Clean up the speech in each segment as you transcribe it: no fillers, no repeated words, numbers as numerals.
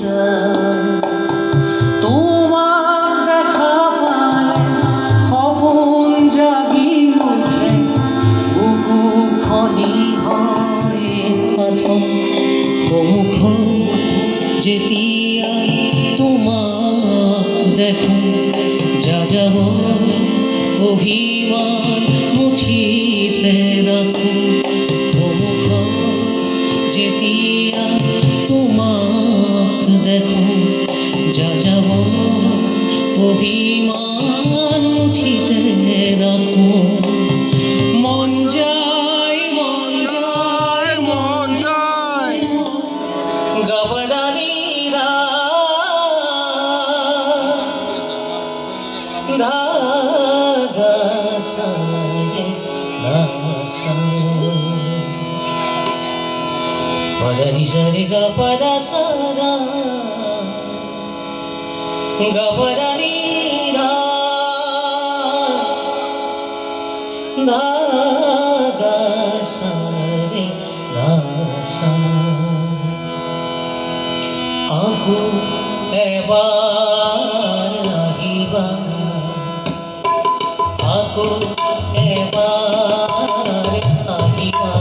যায়। তোমার দেখা পালে সপোন জাগি উঠে, বুকু খনি হয় সাধন সন্মুখত যেতিয়া তোমাক দেখো, যাযাব অভিমান মুঠিতে ৰাখো। সন্মুখত যেতিয়া তোমাক দেখো, যাযাব অভিমান মুঠিতে ৰাখো। মন যায় মন যায় মন যায় গাবদানীরা ধাগা সারে নাসা পদানি সারে গা পদা সারা গাবদানীরা ধাগা সারে নাসা। আকো এবাৰ আহিবা, আকো এবাৰ আহিবা,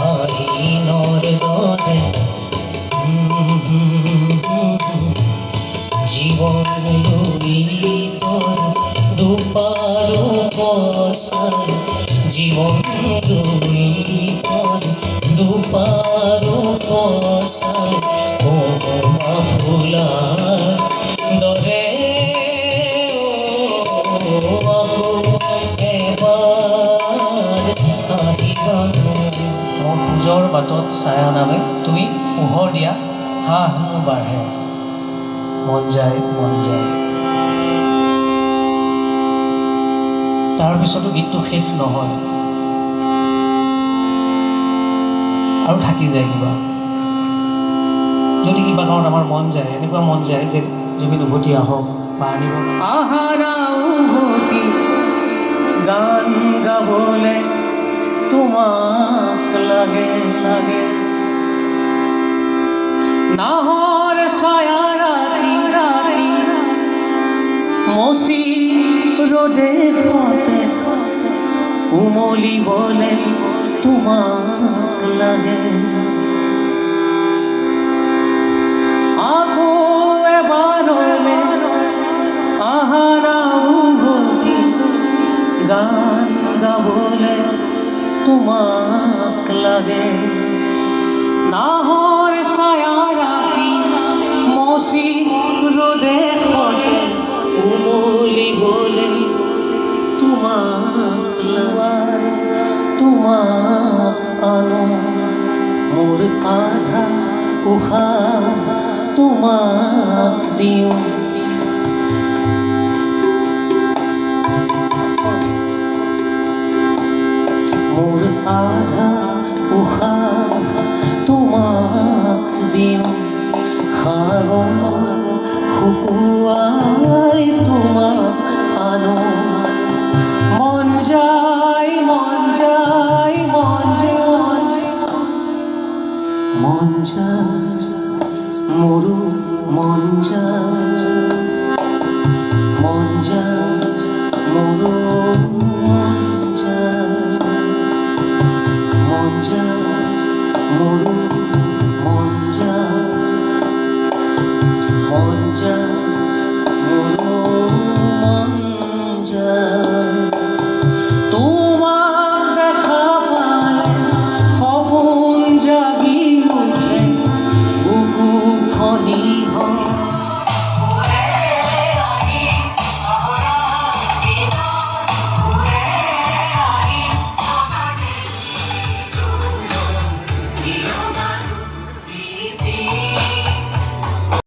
আহিনৰ দৰে জীৱন লৈ তোৰ দুপাৰো পচাই, জীৱন লৈ তোৰ দুপাৰো পচাই। কোমা ফুলাৰ দৰে আকৌ এবাৰ আহিবা। মোৰ খোজৰ বাটত ছায়া নামে তুমি পোহৰ দিয়া, হাঁহ হেনো বাঢ়ে। মন যায় মন যায়। তাৰপিছতো গীতটো শেষ নহয় আৰু থাকি যায় কিবা। যদি কিবা কাৰণত আমাৰ মন যায়, এনেকুৱা মন যায় যে জুবিন উভতি আহক বা আনিব। আহাৰা উভতি গান গাবলে তোমাক লাগে লাগে, নাহৰ ছায়া ৰাতি ৰাতি মচি ৰ'দে ঘতে, উমলিবলে তোমাক লাগে। আকৌ এবাৰলে আহাৰা উভতি গান গাবলে তোমাক লাগে, নাহৰ ছায়া ৰাতি মচি ৰ'দে ঘতে, উমলিবলে তোমাক লাগে। তোমাক আনো মোৰ আধা উশাহ তোমাক দিওঁ, মোৰ আধা উশাহ তোমাক দিওঁ। সাগৰ শুকুৱাই তোমাক আনো। মন যায় মন যায় মন যায় মন যায় মোৰো মন যায়, মন যায় মোৰো মন যায়, মন যায় মোৰো মন যায়, মন যায় মোৰো মন যায়।